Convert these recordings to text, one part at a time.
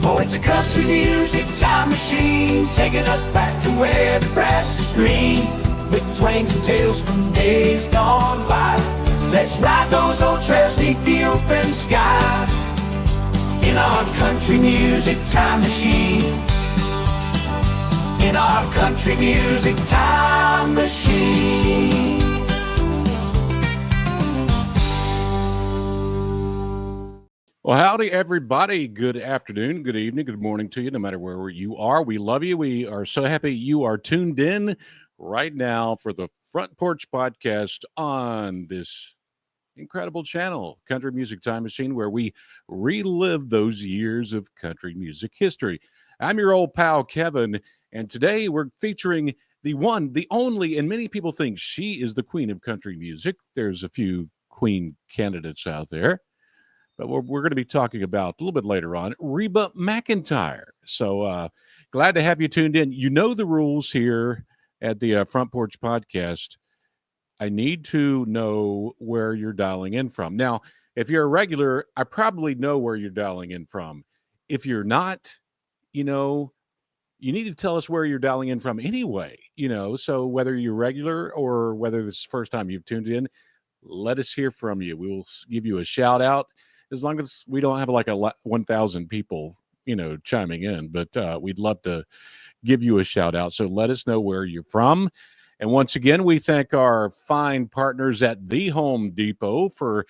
Oh, it's a country music time machine, taking us back to where the grass is green, with twangs and tales from days gone by. Let's ride those old trails beneath the open sky, in our country music time machine. In our country music time machine. Well, howdy, everybody. Good afternoon, good evening, good morning to you, no matter where you are. We love you. We are so happy you are tuned in right now for the Front Porch Podcast on this incredible channel, Country Music Time Machine, where we relive those years of country music history. I'm your old pal, Kevin, and today we're featuring the one, the only, and many people think she is the queen of country music. There's a few queen candidates out there. But we're going to be talking about a little bit later on Reba McEntire. So glad to have you tuned in. You know the rules here at the Front Porch Podcast. I need to know where you're dialing in from. Now, if you're a regular, I probably know where you're dialing in from. If you're not, you need to tell us where you're dialing in from anyway. So whether you're regular or whether this is the first time you've tuned in, let us hear from you. We will give you a shout out. As long as we don't have like 1,000 people, chiming in, but we'd love to give you a shout out. So let us know where you're from. And once again, we thank our fine partners at the Home Depot for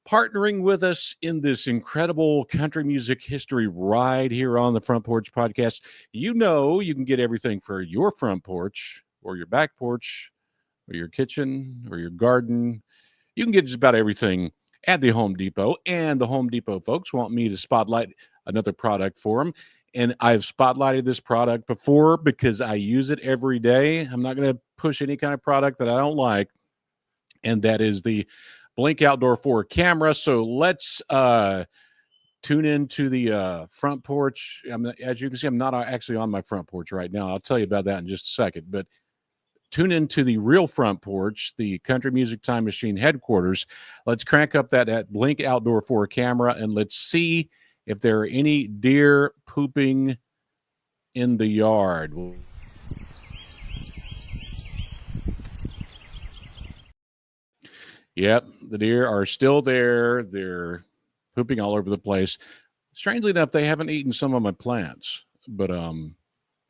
partnering with us in this incredible country music history ride here on the Front Porch Podcast. You can get everything for your front porch or your back porch or your kitchen or your garden. You can get just about everything at the Home Depot, and the Home Depot folks want me to spotlight another product for them. And I've spotlighted this product before because I use it every day. I'm not going to push any kind of product that I don't like, and that is the Blink Outdoor 4 camera. So let's tune into the front porch. As you can see, I'm not actually on my front porch right now. I'll tell you about that in just a second, but tune into the real front porch, the Country Music Time Machine headquarters. Let's crank up that Blink Outdoor 4 camera, and let's see if there are any deer pooping in the yard. Yep, the deer are still there. They're pooping all over the place. Strangely enough, they haven't eaten some of my plants, but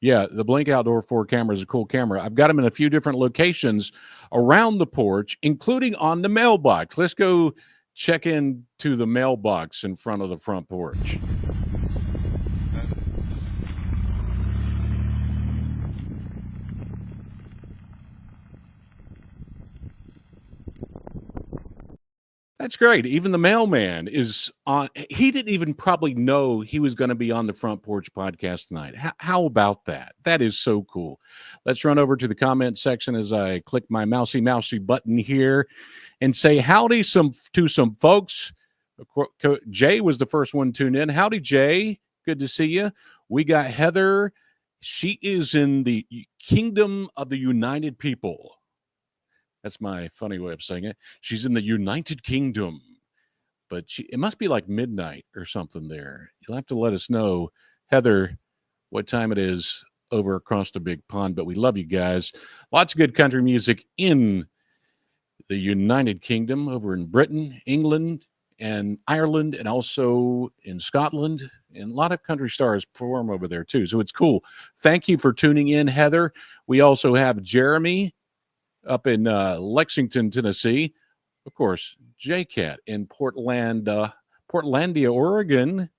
yeah, the Blink Outdoor 4 camera is a cool camera. I've got them in a few different locations around the porch, including on the mailbox. Let's go check into the mailbox in front of the front porch. That's great. Even the mailman is on. He didn't even probably know he was going to be on the Front Porch Podcast tonight. How about that? That is so cool. Let's run over to the comment section as I click my mousy button here and say howdy to some folks. Jay was the first one tuned in. Howdy, Jay. Good to see you. We got Heather. She is in the Kingdom of the United People. That's my funny way of saying it. She's in the United Kingdom, but it must be like midnight or something there. You'll have to let us know, Heather, what time it is over across the big pond, but we love you guys. Lots of good country music in the United Kingdom, over in Britain, England, and Ireland, and also in Scotland. And a lot of country stars perform over there too, so it's cool. Thank you for tuning in, Heather. We also have Jeremy up in Lexington, Tennessee. Of course, J-Cat in Portlandia, Oregon.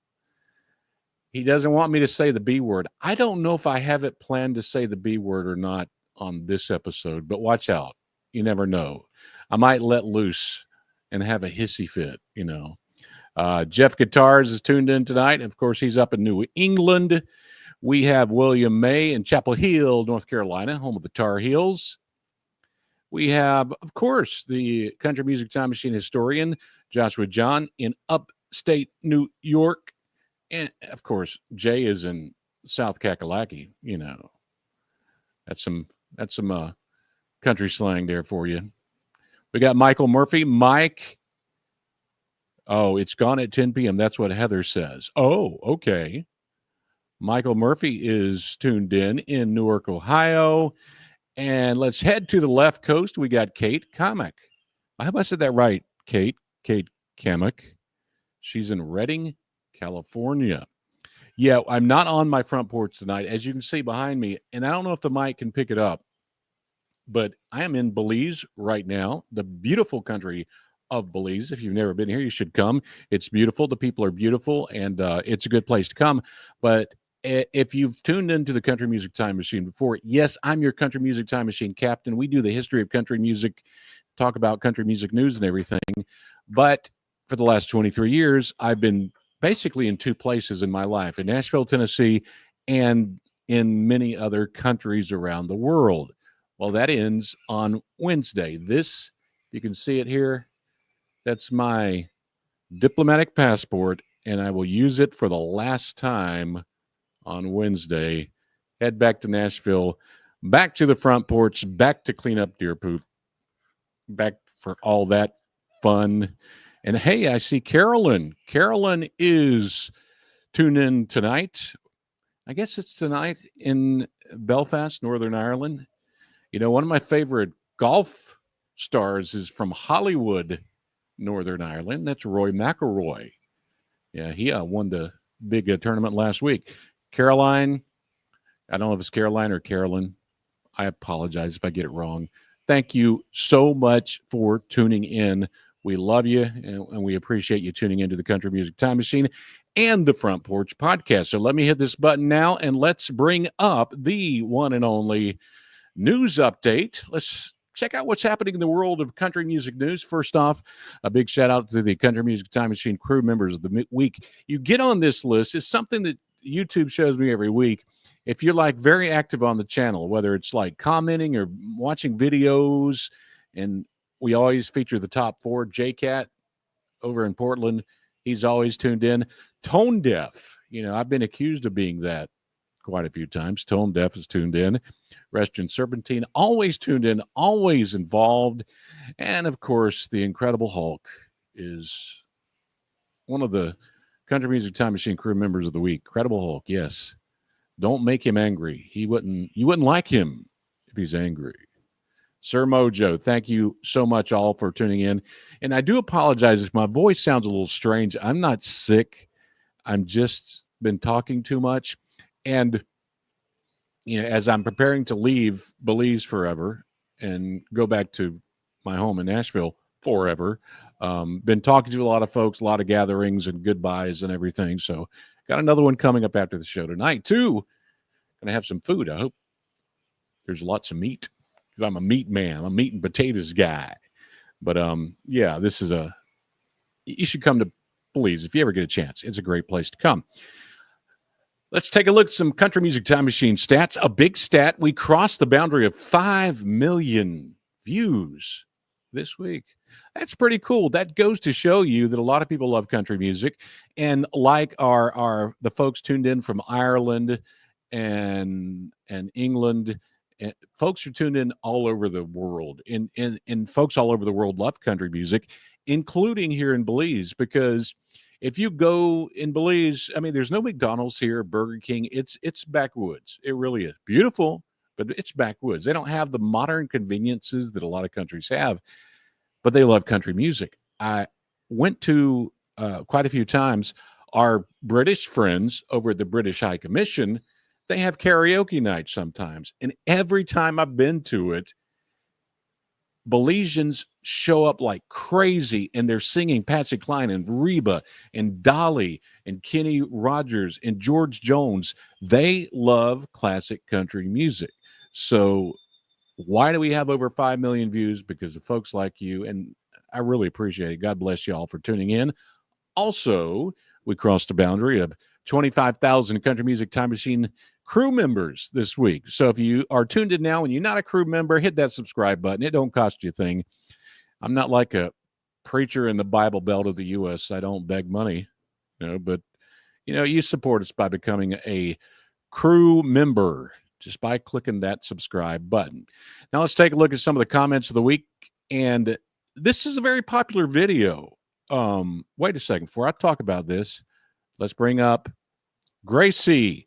He doesn't want me to say the B word. I don't know if I have it planned to say the B word or not on this episode, but watch out. You never know. I might let loose and have a hissy fit, Jeff Guitars is tuned in tonight. Of course, he's up in New England. We have William May in Chapel Hill, North Carolina, home of the Tar Heels. We have, of course, the Country Music Time Machine historian, Joshua John, in upstate New York. And, of course, Jay is in South Kakalaki, That's some country slang there for you. We got Michael Murphy. Mike, it's gone at 10 p.m. That's what Heather says. Oh, okay. Michael Murphy is tuned in Newark, Ohio. And let's head to the left coast. We got Kate Kamek. I hope I said that right, Kate. Kate Kamek. She's in Redding, California. Yeah, I'm not on my front porch tonight, as you can see behind me. And I don't know if the mic can pick it up, but I am in Belize right now, the beautiful country of Belize. If you've never been here, you should come. It's beautiful. The people are beautiful, and it's a good place to come. But if you've tuned into the Country Music Time Machine before, yes, I'm your Country Music Time Machine captain. We do the history of country music, talk about country music news and everything. But for the last 23 years, I've been basically in two places in my life, in Nashville, Tennessee, and in many other countries around the world. Well, that ends on Wednesday. This, you can see it here, that's my diplomatic passport, and I will use it for the last time on Wednesday. Head back to Nashville, back to the front porch, back to clean up deer poop, back for all that fun. And hey, I see Carolyn. Carolyn is tuned in tonight. I guess it's tonight in Belfast, Northern Ireland. You know, one of my favorite golf stars is from Hollywood, Northern Ireland. That's Roy McIlroy. Yeah, he won the big tournament last week. Caroline, I don't know if it's Caroline or Carolyn. I apologize if I get it wrong. Thank you so much for tuning in. We love you, and we appreciate you tuning into the Country Music Time Machine and the Front Porch Podcast. So let me hit this button now, and let's bring up the one and only news update. Let's check out what's happening in the world of country music news. First off, a big shout out to the Country Music Time Machine crew members of the week. You get on this list. It's something that YouTube shows me every week. If you're like very active on the channel, whether it's like commenting or watching videos, and we always feature the top four. J-Cat over in Portland, he's always tuned in. Tone deaf, you know, I've been accused of being that quite a few times. Tone deaf is tuned in. Restaurant Serpentine, always tuned in, always involved. And of course, the Incredible Hulk is one of the Country Music Time Machine crew members of the week. Incredible Hulk, yes. Don't make him angry. You wouldn't like him if he's angry. Sir Mojo, thank you so much all for tuning in. And I do apologize if my voice sounds a little strange. I'm not sick. I'm just been talking too much. And, you know, as I'm preparing to leave Belize forever and go back to my home in Nashville forever, been talking to a lot of folks, a lot of gatherings and goodbyes and everything. So got another one coming up after the show tonight, too. Going to have some food, I hope. There's lots of meat. I'm a meat man. I'm a meat and potatoes guy. But yeah, this is you should come to Belize if you ever get a chance. It's a great place to come. Let's take a look at some Country Music Time Machine stats. A big stat. We crossed the boundary of 5 million views this week. That's pretty cool. That goes to show you that a lot of people love country music. And like the folks tuned in from Ireland and England, and folks are tuned in all over the world, and folks all over the world love country music, including here in Belize. Because if you go in Belize, I mean, there's no McDonald's here, Burger King. It's backwoods. It really is beautiful, but it's backwoods. They don't have the modern conveniences that a lot of countries have, but they love country music. I went to quite a few times. Our British friends over at the British High Commission, they have karaoke nights sometimes. And every time I've been to it, Belizeans show up like crazy, and they're singing Patsy Cline and Reba and Dolly and Kenny Rogers and George Jones. They love classic country music. So why do we have over 5 million views? Because of folks like you, and I really appreciate it. God bless you all for tuning in. Also, we crossed a boundary of 25,000 Country Music Time Machine crew members this week. So if you are tuned in now and you're not a crew member, hit that subscribe button. It don't cost you a thing. I'm not like a preacher in the Bible Belt of the U.S. I don't beg money, but you support us by becoming a crew member just by clicking that subscribe button. Now let's take a look at some of the comments of the week. And this is a very popular video. Wait a second. Before I talk about this, let's bring up Gracie.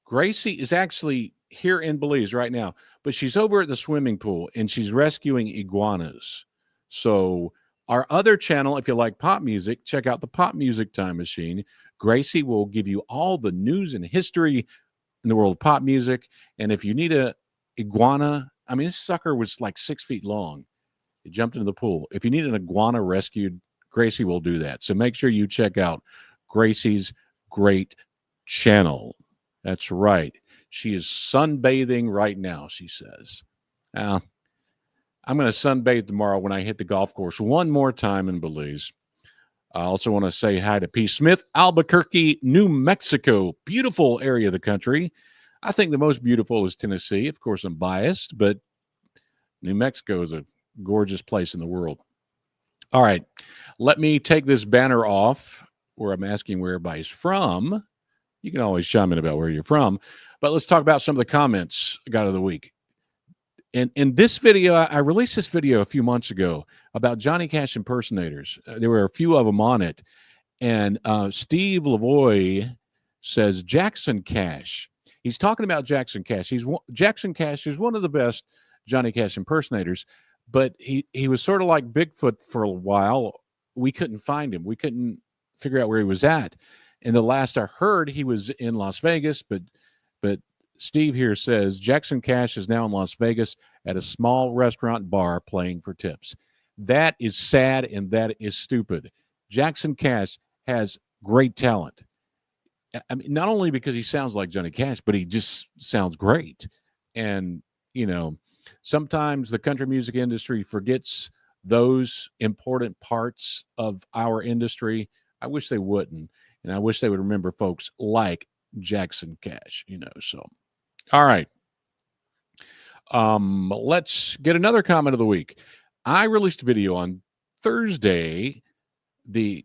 Gracie is actually here in Belize right now, but she's over at the swimming pool and she's rescuing iguanas. So, our other channel, if you like pop music, check out the Pop Music Time Machine. Gracie will give you all the news and history in the world of pop music. And if you need a iguana, I mean, this sucker was like 6 feet long. It jumped into the pool. If you need an iguana rescued, Gracie will do that. So make sure you check out Gracie's great channel. That's right. She is sunbathing right now, she says. Now, I'm going to sunbathe tomorrow when I hit the golf course one more time in Belize. I also want to say hi to P. Smith, Albuquerque, New Mexico. Beautiful area of the country. I think the most beautiful is Tennessee. Of course, I'm biased, but New Mexico is a gorgeous place in the world. All right. Let me take this banner off where I'm asking where everybody's from. You can always chime in about where you're from. But let's talk about some of the comments I got of the week. In this video, I released this video a few months ago about Johnny Cash impersonators. There were a few of them on it. And Steve Lavoie says, Jackson Cash. He's talking about Jackson Cash. Jackson Cash is one of the best Johnny Cash impersonators, but he was sort of like Bigfoot for a while. We couldn't find him. We couldn't figure out where he was at. And the last I heard, he was in Las Vegas, but Steve here says Jackson Cash is now in Las Vegas at a small restaurant bar playing for tips. That is sad and that is stupid. Jackson Cash has great talent. I mean, not only because he sounds like Johnny Cash, but he just sounds great. And, sometimes the country music industry forgets those important parts of our industry. I wish they wouldn't. And I wish they would remember folks like Jackson Cash, so. All right. Let's get another comment of the week. I released a video on Thursday, the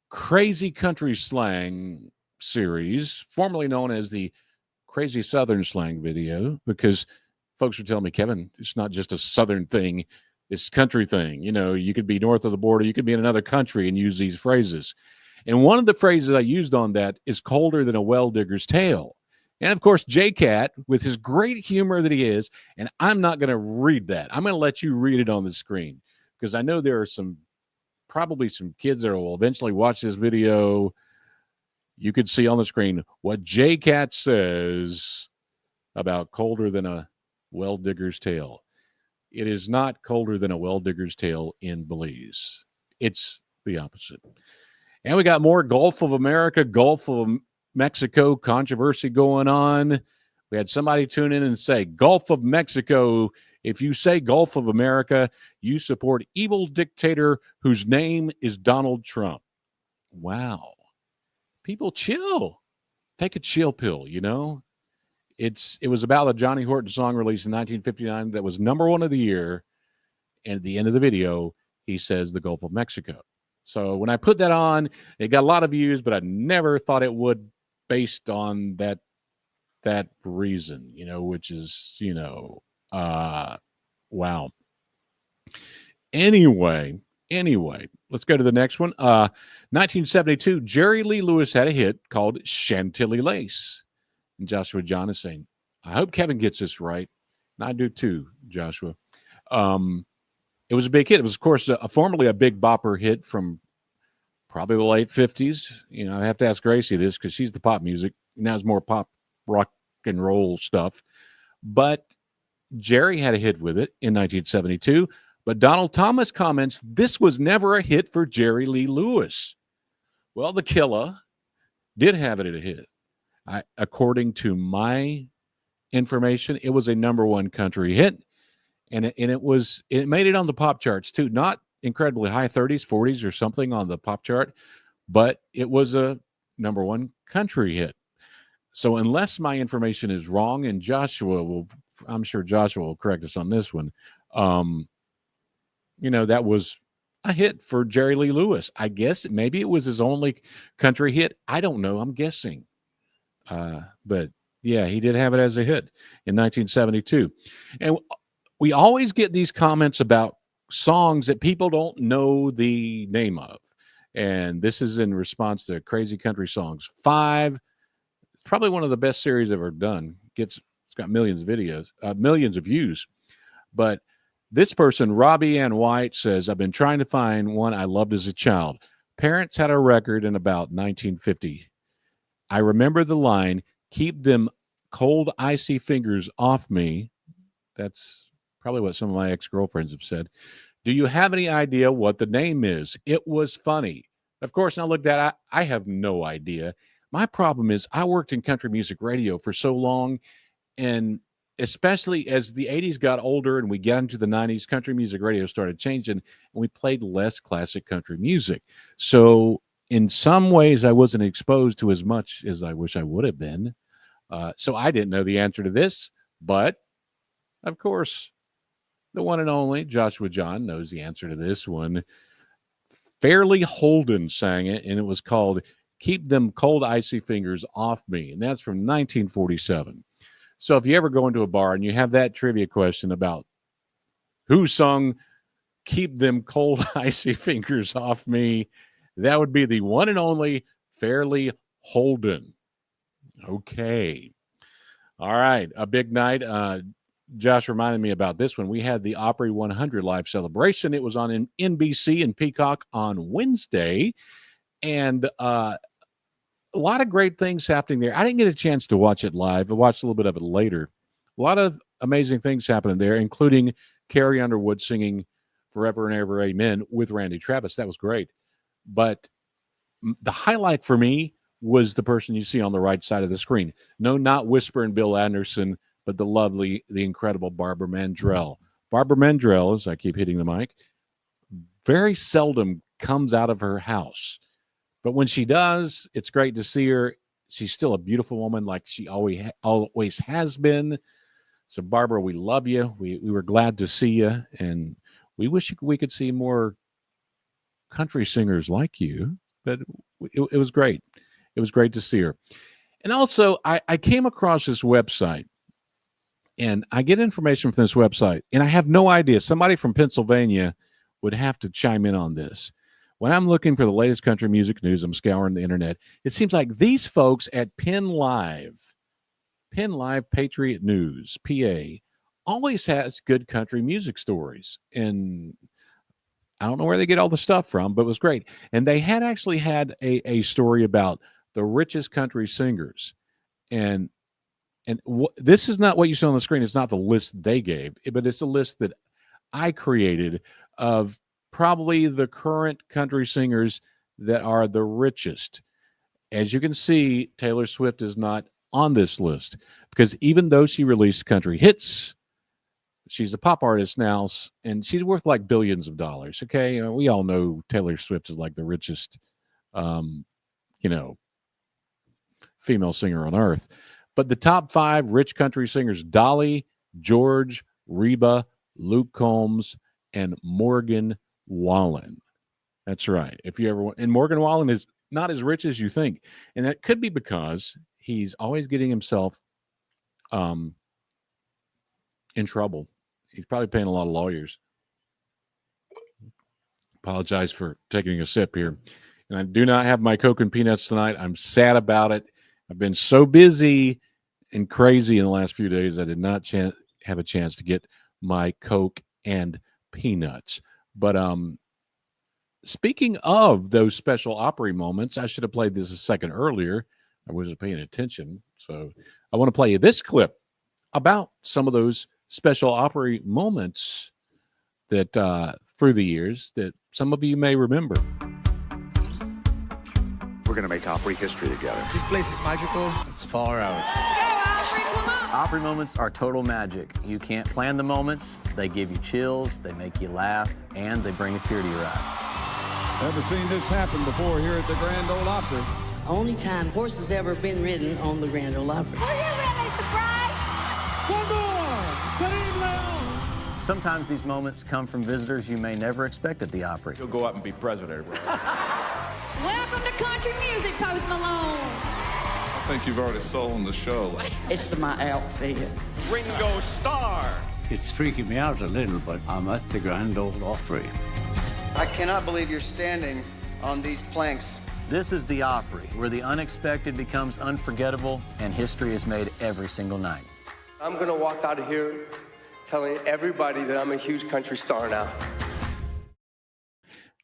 Crazy Country Slang series, formerly known as the Crazy Southern Slang video, because folks were telling me, Kevin, it's not just a Southern thing, it's a country thing. You could be north of the border, you could be in another country and use these phrases. And one of the phrases I used on that is colder than a well-digger's tail. And, of course, J-Cat, with his great humor that he is, and I'm not going to read that. I'm going to let you read it on the screen because I know there are probably some kids that will eventually watch this video. You could see on the screen what J-Cat says about colder than a well-digger's tail. It is not colder than a well-digger's tail in Belize. It's the opposite. And we got more Gulf of America, Gulf of Mexico controversy going on. We had somebody tune in and say, Gulf of Mexico. If you say Gulf of America, you support evil dictator whose name is Donald Trump. Wow. People chill. Take a chill pill, It was about a Johnny Horton song released in 1959 that was #1 of the year. And at the end of the video, he says the Gulf of Mexico. So when I put that on, it got a lot of views, but I never thought it would based on that reason, which is, wow. Anyway, let's go to the next one. 1972, Jerry Lee Lewis had a hit called Chantilly Lace. And Joshua John is saying, I hope Kevin gets this right. And I do too, Joshua. It was a big hit. It was, of course, formerly a big bopper hit from probably the late 50s. I have to ask Gracie this because she's the pop music. Now it's more pop, rock and roll stuff. But Jerry had a hit with it in 1972. But Donald Thomas comments, this was never a hit for Jerry Lee Lewis. Well, The Killer did have it at a hit. According to my information, it was a #1 country hit. And it made it on the pop charts too, not incredibly high 30s, 40s or something on the pop chart, but it was a #1 country hit. So unless my information is wrong, and I'm sure Joshua will correct us on this one, that was a hit for Jerry Lee Lewis. I guess maybe it was his only country hit. I don't know. I'm guessing. But yeah, he did have it as a hit in 1972. And we always get these comments about songs that people don't know the name of. And this is in response to Crazy Country Songs 5 It's probably one of the best series ever done. It's got millions of videos, millions of views. But this person, Robbie Ann White, says, I've been trying to find one I loved as a child. Parents had a record in about 1950. I remember the line, keep them cold, icy fingers off me. That's probably what some of my ex-girlfriends have said. Do you have any idea what the name is? It was funny. Of course, now look, that I have no idea. My problem is I worked in country music radio for so long, and especially as the 80s got older and we got into the 90s, country music radio started changing, and we played less classic country music. So in some ways, I wasn't exposed to as much as I wish I would have been. So I didn't know the answer to this, but of course, the one and only Joshua John knows the answer to this one. Fairly Holden sang it, and it was called Keep Them Cold Icy Fingers Off Me, and that's from 1947. So if you ever go into a bar and you have that trivia question about who sung Keep Them Cold Icy Fingers Off Me, that would be the one and only Fairly Holden. Okay. All right. A big night. Josh reminded me about this one. We had the Opry 100 live celebration. It was on NBC and Peacock on Wednesday. And a lot of great things happening there. I didn't get a chance to watch it live. I watched a little bit of it later. A lot of amazing things happening there, including Carrie Underwood singing Forever and Ever Amen with Randy Travis. That was great. But the highlight for me was the person you see on the right side of the screen. No, not Whisper and Bill Anderson, but the lovely, the incredible Barbara Mandrell. Barbara Mandrell, as I keep hitting the mic, very seldom comes out of her house. But when she does, it's great to see her. She's still a beautiful woman like she always has been. So, Barbara, we love you. We were glad to see you. And we wish we could see more country singers like you. But it was great. It was great to see her. And also, I came across this website. And I get information from this website, and I have no idea. Somebody from Pennsylvania would have to chime in on this. When I'm looking for the latest country music news, I'm scouring the internet. It seems like these folks at Penn Live Patriot News, PA, always has good country music stories. And I don't know where they get all the stuff from, but it was great. And they had actually had a story about the richest country singers. And this is not what you see on the screen. It's not the list they gave, but it's a list that I created of probably the current country singers that are the richest. As you can see, Taylor Swift is not on this list because even though she released country hits, she's a pop artist now, and she's worth like billions of dollars. Okay, we all know Taylor Swift is like the richest, female singer on earth. But the top 5 rich country singers: Dolly, George, Reba, Luke Combs, and Morgan Wallen. That's right. If you ever want, and Morgan Wallen is not as rich as you think, and that could be because he's always getting himself in trouble. He's probably paying a lot of lawyers. Apologize for taking a sip here. And I do not have my Coke and peanuts tonight. I'm sad about it. I've been so busy and crazy in the last few days, I did not have a chance to get my Coke and peanuts. But speaking of those special Opry moments, I should have played this a second earlier. I wasn't paying attention. So I want to play you this clip about some of those special Opry moments that through the years that some of you may remember. We're going to make Opry history together. This place is magical. It's far out. Opry moments are total magic. You can't plan the moments. They give you chills, they make you laugh, and they bring a tear to your eye. Never seen this happen before here at the Grand Ole Opry. Only time horse has ever been ridden on the Grand Ole Opry. Are you really surprised? One more! Kareem Leon! Sometimes these moments come from visitors you may never expect at the Opry. He'll go up and be president. Welcome to country music, Post Malone. I think you've already stolen the show. It's my outfit. Ringo Starr. It's freaking me out a little, but I'm at the Grand Ole Opry. I cannot believe you're standing on these planks This is the Opry, where the unexpected becomes unforgettable and history is made every single night. I'm going to walk out of here telling everybody that I'm a huge country star now.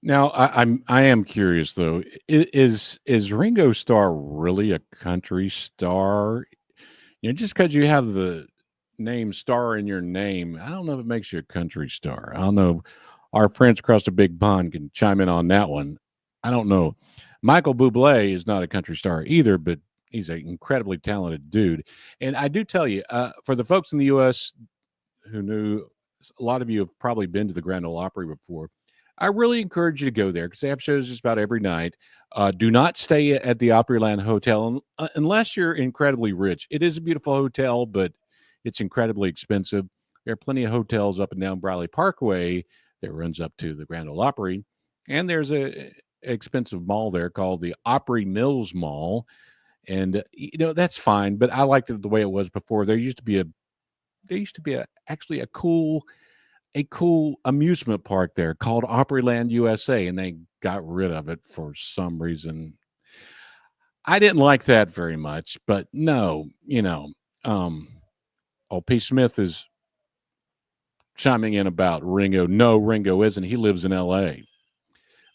Now, I am curious though. Is Ringo Starr really a country star? You know, just because you have the name Star in your name, I don't know if it makes you a country star. I don't know. Our friends across the big pond can chime in on that one. I don't know. Michael Bublé is not a country star either, but he's an incredibly talented dude. And I do tell you, for the folks in the U.S. who knew, a lot of you have probably been to the Grand Ole Opry before. I really encourage you to go there because they have shows just about every night. Do not stay at the Opryland Hotel unless you're incredibly rich. It is a beautiful hotel, but it's incredibly expensive. There are plenty of hotels up and down Briley Parkway that runs up to the Grand Ole Opry. And there's a expensive mall there called the Opry Mills Mall. And, you know, that's fine, but I liked it the way it was before. There used to be actually a cool amusement park there called Opryland USA, and they got rid of it for some reason. I didn't like that very much, but no, you know, P. Smith is chiming in about Ringo. No, Ringo isn't. He lives in L.A.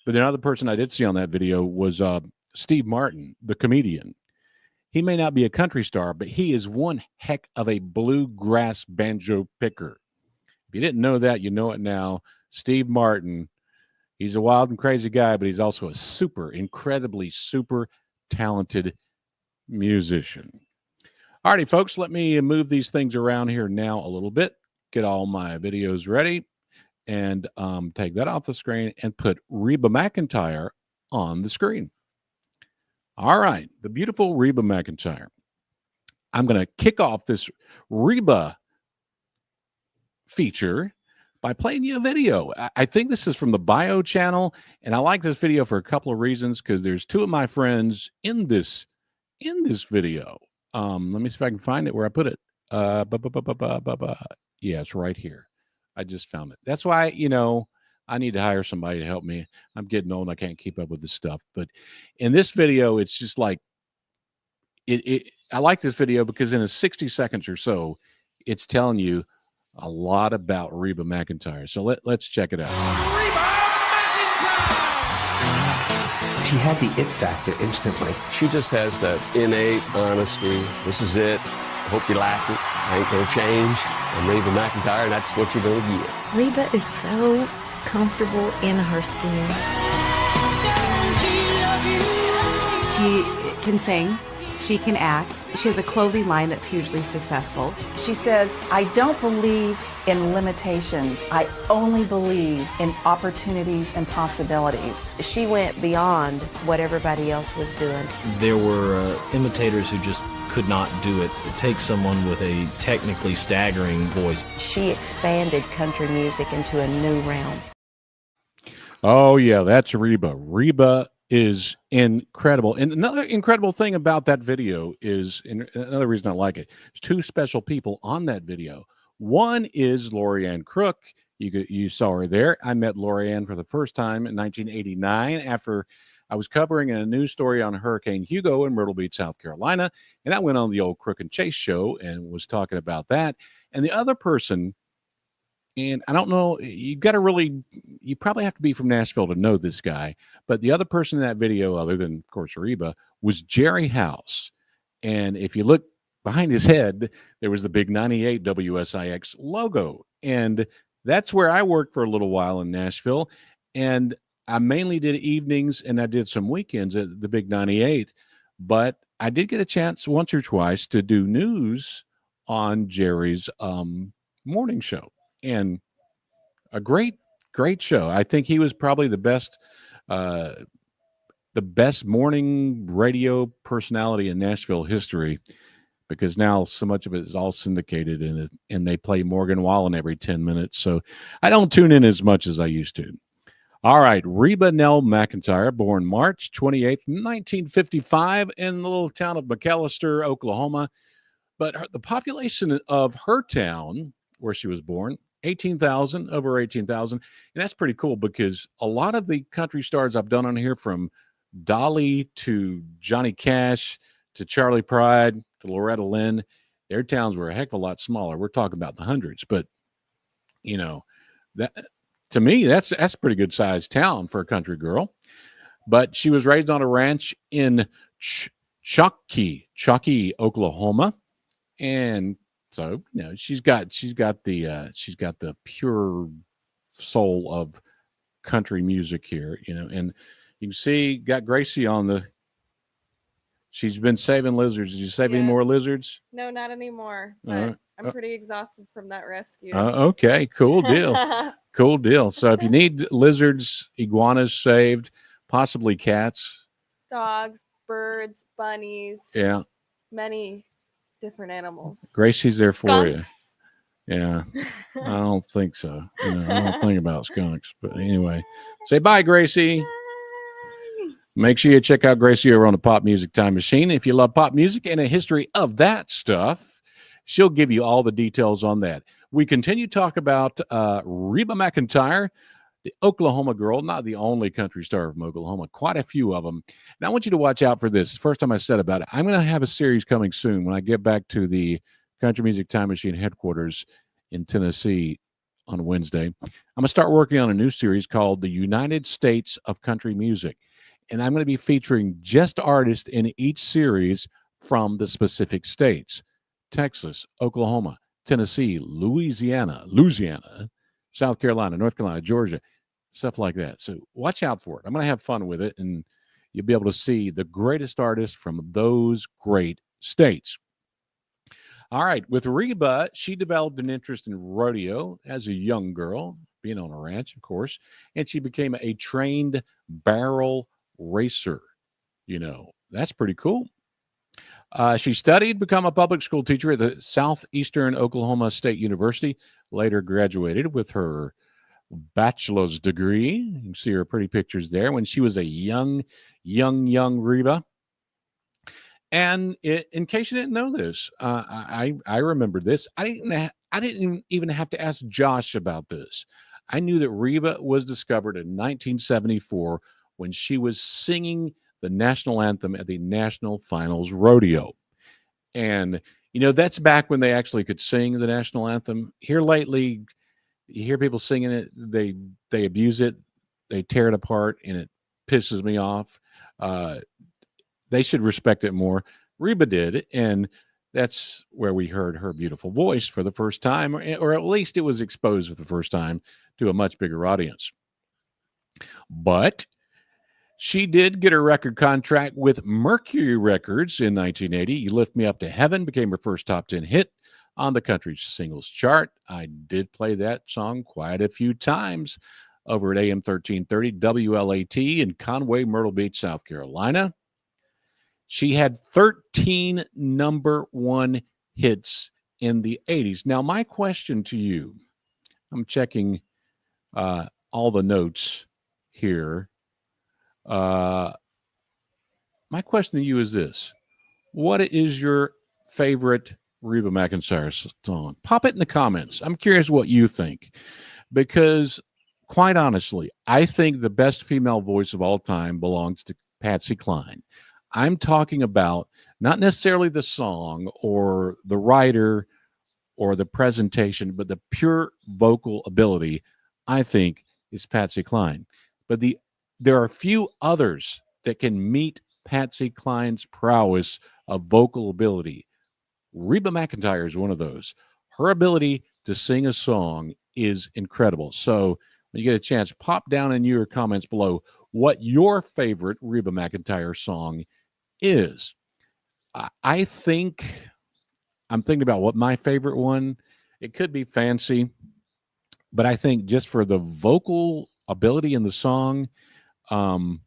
But the other person I did see on that video was Steve Martin, the comedian. He may not be a country star, but he is one heck of a bluegrass banjo picker. If you didn't know that, you know it now. Steve Martin, he's a wild and crazy guy, but he's also a incredibly super talented musician. All righty, folks, let me move these things around here now a little bit, get all my videos ready, and take that off the screen and put Reba McEntire on the screen. All right, the beautiful Reba McEntire. I'm going to kick off this Reba feature by playing you a video. I think this is from the Bio channel, and I like this video for a couple of reasons because there's two of my friends in this video. Let me see if I can find it where I put it. Yeah, it's right here. I just found it. That's why, you know, I need to hire somebody to help me. I'm getting old and I can't keep up with this stuff. But in this video, it's just like I like this video because in 60 seconds or so, it's telling you a lot about Reba McEntire. So let's check it out. She had the it factor instantly. She just has that innate honesty. This is it. Hope you like it. I ain't gonna change. I'm Reba McEntire, and that's what you're gonna get. Reba is so comfortable in her skin. She can sing. She can act. She has a clothing line that's hugely successful. She says, I don't believe in limitations. I only believe in opportunities and possibilities. She went beyond what everybody else was doing. There were imitators who just could not do it. It takes someone with a technically staggering voice. She expanded country music into a new realm. Oh, yeah, that's Reba. Reba is incredible. And another incredible thing about that video is, and another reason I like it, there's two special people on that video. One is Lorianne Crook. You saw her there. I met Lorianne for the first time in 1989 after I was covering a news story on Hurricane Hugo in Myrtle Beach, South Carolina. And I went on the old Crook and Chase show and was talking about that. And the other person, and I don't know, you probably have to be from Nashville to know this guy. But the other person in that video, other than, of course, Reba, was Jerry House. And if you look behind his head, there was the big 98 WSIX logo. And that's where I worked for a little while in Nashville. And I mainly did evenings and I did some weekends at the big 98. But I did get a chance once or twice to do news on Jerry's morning show. And a great show. I think he was probably the best morning radio personality in Nashville history, because now so much of it is all syndicated and they play Morgan Wallen every 10 minutes. So I don't tune in as much as I used to. All right, Reba Nell McEntire, born March 28th, 1955 in the little town of McAlester, Oklahoma. But the population of her town, where she was born, over 18,000. And that's pretty cool because a lot of the country stars I've done on here, from Dolly to Johnny Cash to Charlie Pride to Loretta Lynn, their towns were a heck of a lot smaller. We're talking about the hundreds, but that to me, that's a pretty good sized town for a country girl. But she was raised on a ranch in Chockie, Oklahoma, and so she's got the pure soul of country music here, and you can see got Gracie on the. She's been saving lizards. Did you save any more lizards? No, not anymore. But I'm pretty exhausted from that rescue. Okay, cool deal. Cool deal. So if you need lizards, iguanas saved, possibly cats, dogs, birds, bunnies, many different animals. Gracie's there for you. Skunks. Yeah, I don't think so. I don't think about skunks. But anyway, say bye, Gracie. Bye. Make sure you check out Gracie over on the Pop Music Time Machine. If you love pop music and a history of that stuff, she'll give you all the details on that. We continue to talk about Reba McEntire, the Oklahoma girl, not the only country star from Oklahoma, quite a few of them. Now, I want you to watch out for this. First time I said about it, I'm going to have a series coming soon when I get back to the Country Music Time Machine headquarters in Tennessee on Wednesday. I'm going to start working on a new series called The United States of Country Music. And I'm going to be featuring just artists in each series from the specific states: Texas, Oklahoma, Tennessee, Louisiana, South Carolina, North Carolina, Georgia, stuff like that. So watch out for it. I'm going to have fun with it, and you'll be able to see the greatest artists from those great states. All right. With Reba, she developed an interest in rodeo as a young girl, being on a ranch, of course, and she became a trained barrel racer. That's pretty cool. She studied, become a public school teacher at the Southeastern Oklahoma State University, later graduated with her bachelor's degree. You can see her pretty pictures there when she was a young Reba. And in case you didn't know this, I remember this. I didn't even have to ask Josh about this. I knew that Reba was discovered in 1974 when she was singing the national anthem at the National Finals Rodeo. And, that's back when they actually could sing the national anthem. Here lately, you hear people singing it, they abuse it, they tear it apart, and it pisses me off. They should respect it more. Reba did, and that's where we heard her beautiful voice for the first time, or at least it was exposed for the first time to a much bigger audience. But she did get her record contract with Mercury Records in 1980. You Lift Me Up to Heaven became her first top 10 hit on the country singles chart. I did play that song quite a few times over at AM 1330 WLAT in Conway, Myrtle Beach, South Carolina. She had 13 number one hits in the 80s. Now, my question to you, I'm checking all the notes here. My question to you is this: what is your favorite Reba McEntire song? Pop it in the comments. I'm curious what you think, because quite honestly, I think the best female voice of all time belongs to Patsy Cline. I'm talking about not necessarily the song or the writer or the presentation, but the pure vocal ability, I think, is Patsy Cline. But there are few others that can meet Patsy Cline's prowess of vocal ability. Reba McEntire is one of those. Her ability to sing a song is incredible. So when you get a chance, pop down in your comments below what your favorite Reba McEntire song is. I'm thinking about what my favorite one. It could be Fancy, but I think just for the vocal ability in the song, I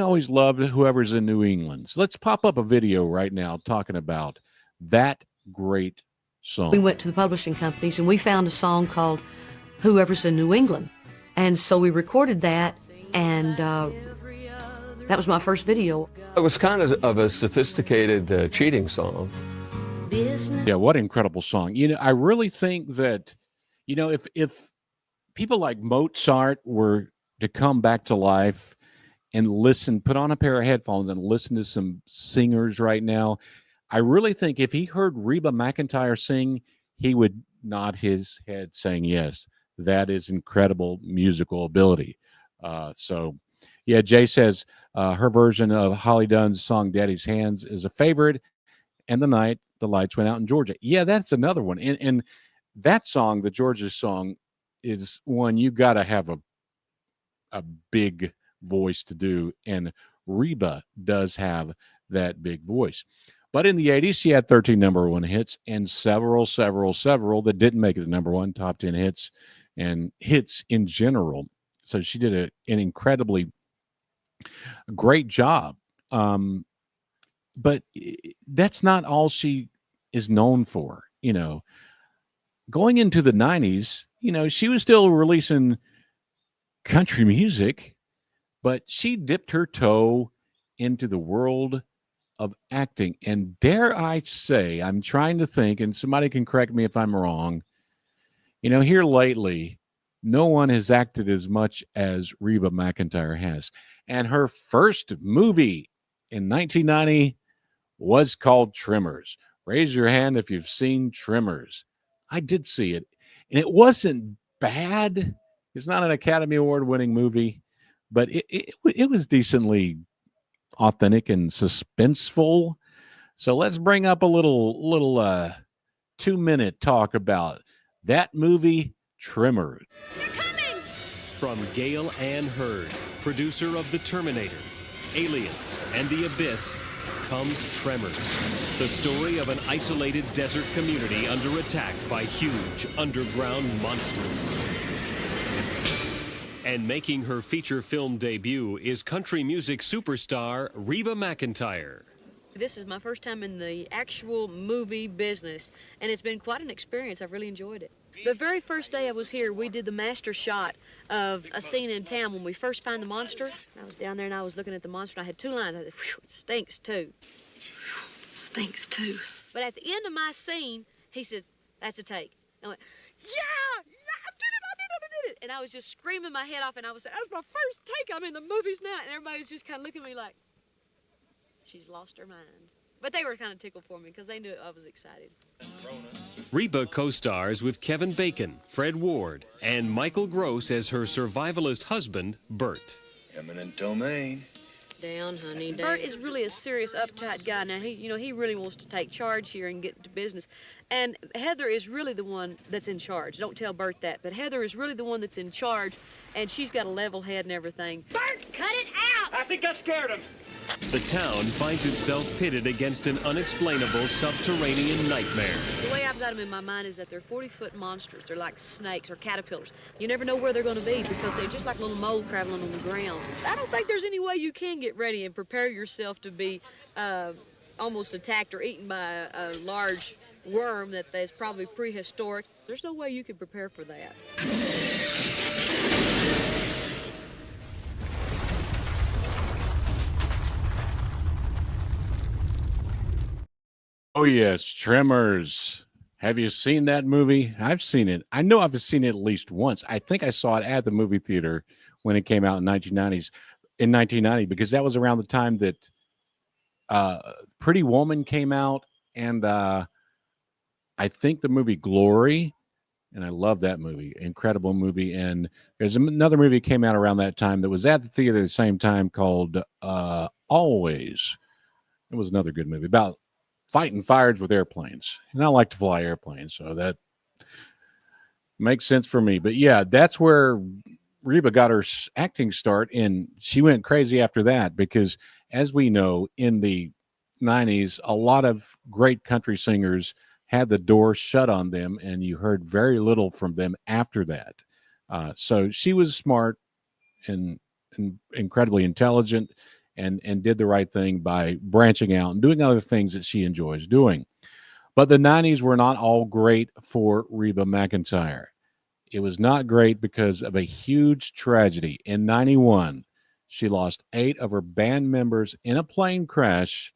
always loved Whoever's in New England. So let's pop up a video right now talking about that great song. We went to the publishing companies and we found a song called Whoever's in New England. And so we recorded that, and that was my first video. It was kind of a sophisticated cheating song. Yeah, what an incredible song. I really think that, if people like Mozart were to come back to life and listen, put on a pair of headphones and listen to some singers right now, I really think if he heard Reba McEntire sing, he would nod his head saying, yes, that is incredible musical ability. Yeah, Jay says her version of Holly Dunn's song Daddy's Hands is a favorite. And the night the lights went out in Georgia. Yeah, that's another one. And that song, the Georgia song, is one you got to have a big voice to do. And Reba does have that big voice. But in the 80s, she had 13 number one hits and several that didn't make it to number one, top 10 hits and hits in general. So she did an incredibly great job. But that's not all she is known for. Going into the 90s, she was still releasing country music, but she dipped her toe into the world of acting. And dare I say, I'm trying to think, and somebody can correct me if I'm wrong, here lately, no one has acted as much as Reba McEntire has. And her first movie in 1990 was called Tremors. Raise your hand if you've seen Tremors. I did see it, and it wasn't bad. It's not an Academy Award winning movie, but it was decently authentic and suspenseful. So let's bring up a little 2-minute talk about that movie, Tremors. From Gail Ann Hurd, producer of The Terminator, Aliens, and The Abyss, comes Tremors, the story of an isolated desert community under attack by huge underground monsters. And making her feature film debut is country music superstar Reba McEntire. This is my first time in the actual movie business, and it's been quite an experience. I've really enjoyed it. The very first day I was here, we did the master shot of a scene in town when we first find the monster. I was down there and I was looking at the monster, and I had 2 lines. I said, "Phew, it stinks too." Stinks too. But at the end of my scene, he said, "That's a take." And I went, "Yeah, I did it. And I was just screaming my head off, and I was saying, "That was my first take. I'm in the movies now." And everybody was just kind of looking at me like, she's lost her mind. But they were kind of tickled for me because they knew I was excited. Reba co-stars with Kevin Bacon, Fred Ward, and Michael Gross as her survivalist husband, Bert. Eminent domain. Down, honey, down. Bert is really a serious, uptight guy. Now, he really wants to take charge here and get to business. And Heather is really the one that's in charge. Don't tell Bert that, but Heather is really the one that's in charge, and she's got a level head and everything. Bert, cut it out! I think I scared him. The town finds itself pitted against an unexplainable subterranean nightmare. The way I've got them in my mind is that they're 40-foot monsters. They're like snakes or caterpillars. You never know where they're going to be because they're just like little mold traveling on the ground. I don't think there's any way you can get ready and prepare yourself to be almost attacked or eaten by a large worm that is probably prehistoric. There's no way you can prepare for that. Oh, yes, Tremors. Have you seen that movie? I've seen it. I know I've seen it at least once. I think I saw it at the movie theater when it came out in 1990, because that was around the time that Pretty Woman came out, and I think the movie Glory, and I love that movie, incredible movie. And there's another movie that came out around that time that was at the theater at the same time called Always. It was another good movie about fighting fires with airplanes. And I like to fly airplanes, so that makes sense for me. But yeah, that's where Reba got her acting start, and she went crazy after that because, as we know, in the 90s, a lot of great country singers had the door shut on them, and you heard very little from them after that. So she was smart and incredibly intelligent, and did the right thing by branching out and doing other things that she enjoys doing. But the 90s were not all great for Reba McEntire. It was not great because of a huge tragedy. In 91, she lost 8 of her band members in a plane crash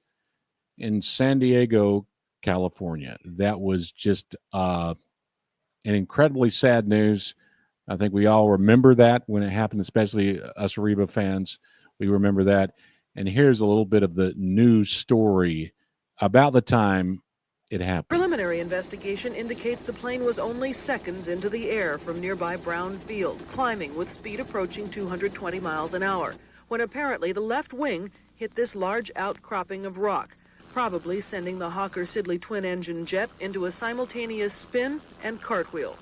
in San Diego, California. That was just an incredibly sad news. I think we all remember that when it happened, especially us Reba fans. We remember that. And here's a little bit of the news story about the time it happened. Preliminary investigation indicates the plane was only seconds into the air from nearby Brown Field, climbing with speed approaching 220 miles an hour, when apparently the left wing hit this large outcropping of rock, probably sending the Hawker-Siddeley twin-engine jet into a simultaneous spin and cartwheel.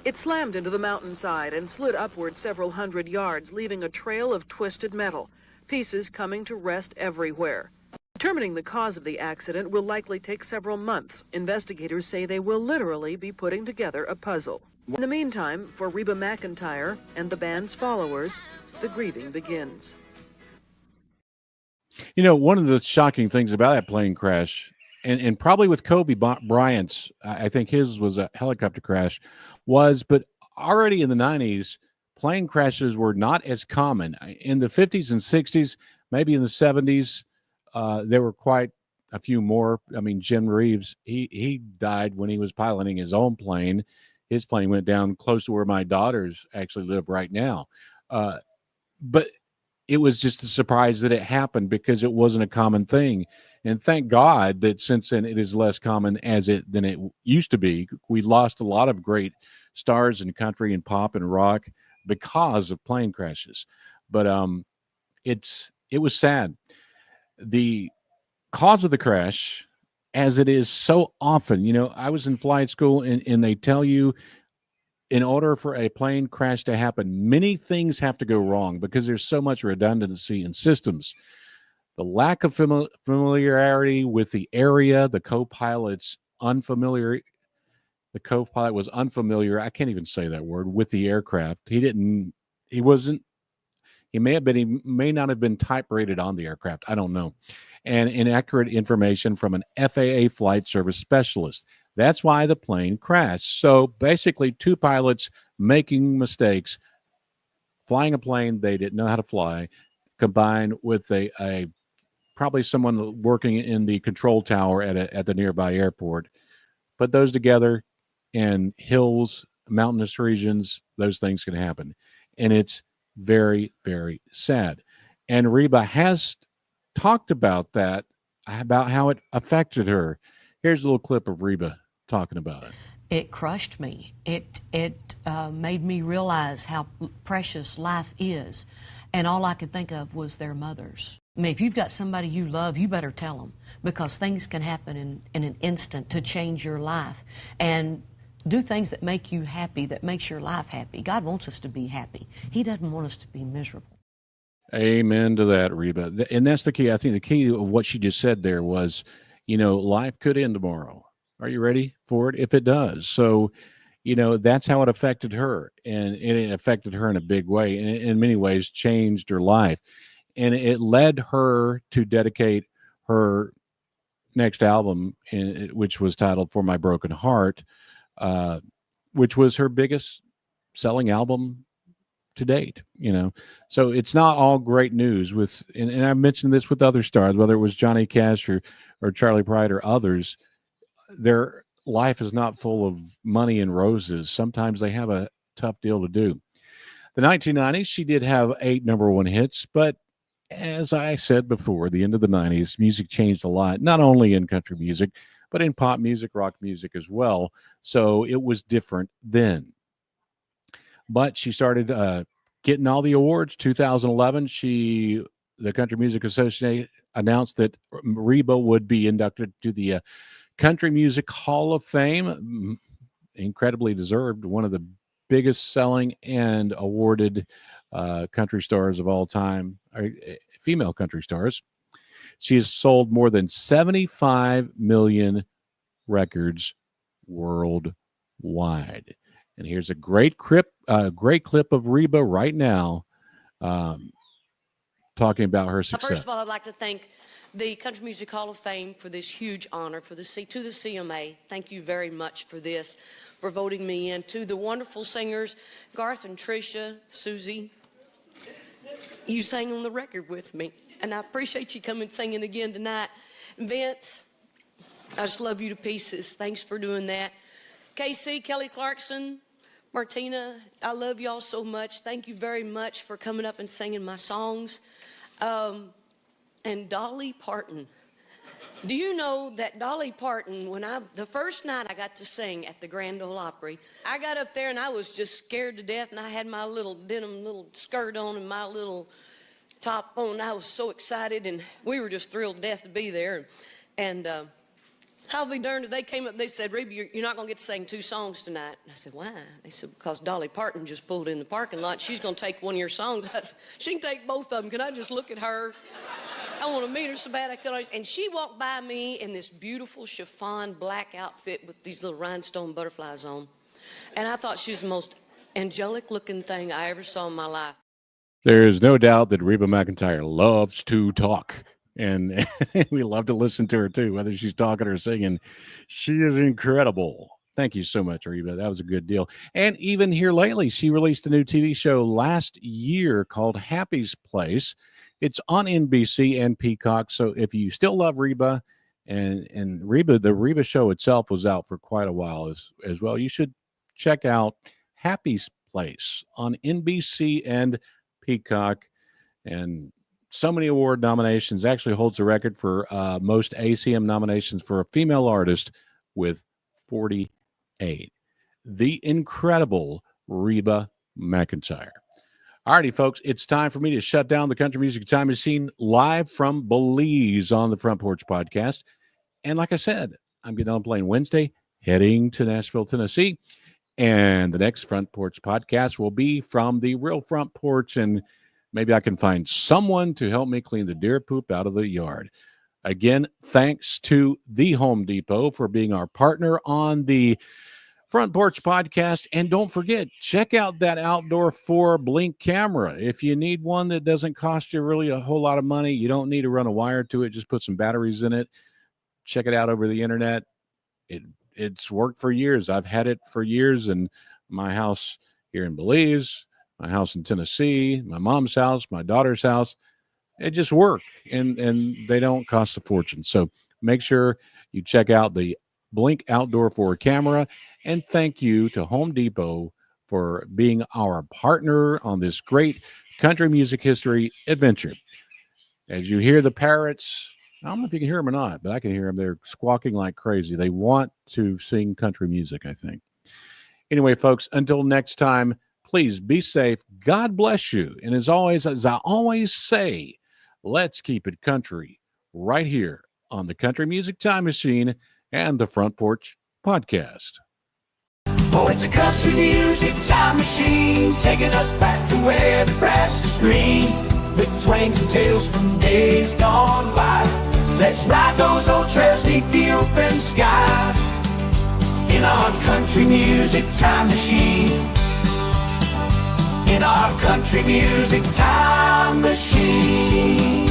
It slammed into the mountainside and slid upward several hundred yards, leaving a trail of twisted metal, pieces coming to rest everywhere. Determining the cause of the accident will likely take several months. Investigators say they will literally be putting together a puzzle. In the meantime, for Reba McEntire and the band's followers, the grieving begins. You know, one of the shocking things about that plane crash, and probably with Kobe Bryant's, I think his was a helicopter crash, but already in the 90s, plane crashes were not as common. In the 50s and 60s, maybe in the 70s, there were quite a few more. I mean, Jim Reeves, he died when he was piloting his own plane. His plane went down close to where my daughters actually live right now. But it was just a surprise that it happened because it wasn't a common thing. And thank God that since then it is less common than it used to be. We lost a lot of great stars in country and pop and rock because of plane crashes. But it was sad. The cause of the crash, as it is so often, you know, I was in flight school and they tell you in order for a plane crash to happen, many things have to go wrong because there's so much redundancy in systems. The lack of familiarity with the area, the co-pilot's unfamiliar. The co-pilot was unfamiliar. I can't even say that word with the aircraft. He may not have been type rated on the aircraft. I don't know. And inaccurate information from an FAA flight service specialist. That's why the plane crashed. So basically, two pilots making mistakes, flying a plane they didn't know how to fly, combined with a probably someone working in the control tower at the nearby airport. Put those together, and hills, mountainous regions, those things can happen. And it's very, very sad. And Reba has talked about that, about how it affected her. Here's a little clip of Reba talking about it. It crushed me. It made me realize how precious life is. And all I could think of was their mothers. I mean, if you've got somebody you love, you better tell them, because things can happen in an instant to change your life. And do things that make you happy, that makes your life happy. God wants us to be happy. He doesn't want us to be miserable. Amen to that, Reba. And that's the key. I think the key of what she just said there was, you know, life could end tomorrow. Are you ready for it? If it does. So, you know, that's how it affected her. And it affected her in a big way. And in many ways changed her life. And it led her to dedicate her next album, which was titled For My Broken Heart, which was her biggest selling album to date, you know. So it's not all great news and I mentioned this with other stars, whether it was Johnny Cash or Charlie Pride or others. Their life is not full of money and roses. Sometimes they have a tough deal to do. The 1990s, she did have 8 number 1 hits, but as I said before, the end of the 90s, music changed a lot, not only in country music, but in pop music, rock music as well. So it was different then. But she started getting all the awards. 2011, the Country Music Association announced that Reba would be inducted to the Country Music Hall of Fame. Incredibly deserved. One of the biggest selling and awarded country stars of all time, female country stars. She has sold more than 75 million records worldwide. And here's a great clip of Reba right now talking about her success. First of all, I'd like to thank the Country Music Hall of Fame for this huge honor, to the CMA. Thank you very much for this, for voting me in. To the wonderful singers, Garth and Tricia, Susie, you sang on the record with me, and I appreciate you coming singing again tonight. Vince, I just love you to pieces. Thanks for doing that. Casey, Kelly Clarkson, Martina, I love y'all so much. Thank you very much for coming up and singing my songs. And Dolly Parton. Do you know that Dolly Parton, the first night I got to sing at the Grand Ole Opry, I got up there and I was just scared to death, and I had my little denim little skirt on and my little top on. I was so excited, and we were just thrilled to death to be there. And I'll be darned if they came up and they said, Reba, you're not going to get to sing 2 songs tonight. And I said, why? They said, because Dolly Parton just pulled in the parking lot. She's going to take one of your songs. I said, she can take both of them. Can I just look at her? I want to meet her so bad I could. And she walked by me in this beautiful chiffon black outfit with these little rhinestone butterflies on. And I thought she was the most angelic looking thing I ever saw in my life. There is no doubt that Reba McEntire loves to talk. And we love to listen to her, too, whether she's talking or singing. She is incredible. Thank you so much, Reba. That was a good deal. And even here lately, she released a new TV show last year called Happy's Place. It's on NBC and Peacock. So if you still love Reba, and Reba, the Reba show itself was out for quite a while as well, you should check out Happy's Place on NBC and Peacock. And so many award nominations, actually holds the record for most ACM nominations for a female artist with 48. The incredible Reba McEntire. Alrighty, folks, it's time for me to shut down the Country Music Time Machine live from Belize on the Front Porch Podcast. And like I said, I'm getting on a plane Wednesday, heading to Nashville, Tennessee. And the next Front Porch Podcast will be from the real Front Porch, and maybe I can find someone to help me clean the deer poop out of the yard. Again, thanks to the Home Depot for being our partner on the Front Porch Podcast. And don't forget, check out that Outdoor 4 Blink camera. If you need one that doesn't cost you really a whole lot of money, you don't need to run a wire to it. Just put some batteries in it. Check it out over the internet. It's worked for years. I've had it for years in my house here in Belize, my house in Tennessee, my mom's house, my daughter's house. It just works, and they don't cost a fortune. So make sure you check out the Blink Outdoor 4 camera. And thank you to Home Depot for being our partner on this great country music history adventure. As you hear the parrots, I don't know if you can hear them or not, but I can hear them. They're squawking like crazy. They want to sing country music, I think. Anyway, folks, until next time, please be safe. God bless you. And as always, as I always say, let's keep it country right here on the Country Music Time Machine and the Front Porch Podcast. Oh, it's a country music time machine, taking us back to where the grass is green, with twangs and tales from days gone by. Let's ride those old trails beneath the open sky, in our country music time machine, in our country music time machine.